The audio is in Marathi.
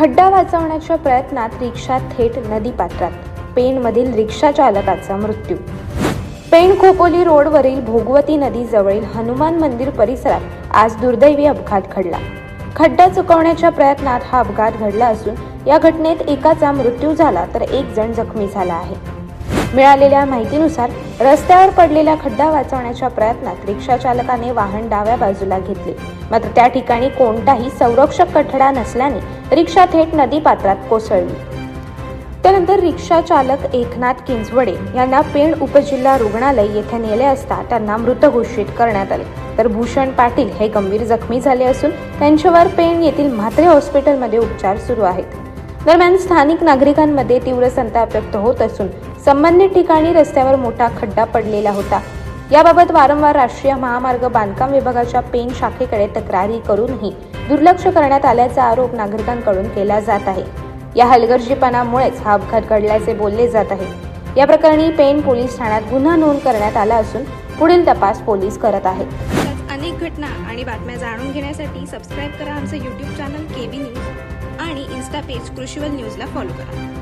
खड्डा वाचवण्याच्या प्रयत्नात रिक्षा थेट नदीपात्रात, पेणमधील रिक्षा चालकाचा मृत्यू। पेण खोपोली रोडवरील भोगवती नदीजवळील हनुमान मंदिर परिसरात आज दुर्दैवी अपघात घडला। खड्डा चुकवण्याच्या प्रयत्नात हा अपघात घडला असून या घटनेत एकाचा मृत्यू झाला तर एक जण जखमी झाला आहे। मिळालेल्या माहितीनुसार रस्त्यावर पडलेला खड्डा वाचवण्याच्या प्रयत्नात रिक्षा चालकाने वाहन डाव्या बाजूला घेतले, मात्र त्या ठिकाणी कोणताही संरक्षक कठडा नसल्याने रिक्षा थेट नदीपात्रात कोसळली। त्यानंतर रिक्षा चालक एकनाथ किंजवडे यांना पेण उपजिल्हा रुग्णालय येथे नेले असता त्यांना मृत घोषित करण्यात आले, तर भूषण पाटील हे गंभीर जखमी झाले असून त्यांच्यावर पेण येथील म्हात्रे हॉस्पिटलमध्ये उपचार सुरू आहेत। दरम्यान स्थानिक नागरिकांमध्ये तीव्र संताप व्यक्त होत असून संबंधित ठिकाणी रस्त्यावर मोठा खड्डा पडलेला होता। याबाबत वारंवार राष्ट्रीय महामार्ग बांधकाम विभागाच्या पेण शाखेकडे तक्रारी करूनही दुर्लक्ष करण्यात आल्याचा आरोप नागरिकांकडून केला जात आहे। या हलगर्जीपणामुळेच हा अपघात घडल्याचे बोलले जात आहे। या प्रकरणी पेण पोलीस ठाण्यात गुन्हा नोंद करण्यात आला असून पुढील तपास पोलीस करत आहेत। अनेक घटना आणि बातम्या जाणून घेण्यासाठी सबस्क्राईब करा आमचे YouTube चॅनल केबी न्यूज आणि इन्स्टा पेज कृषीवल न्यूजला फॉलो करा।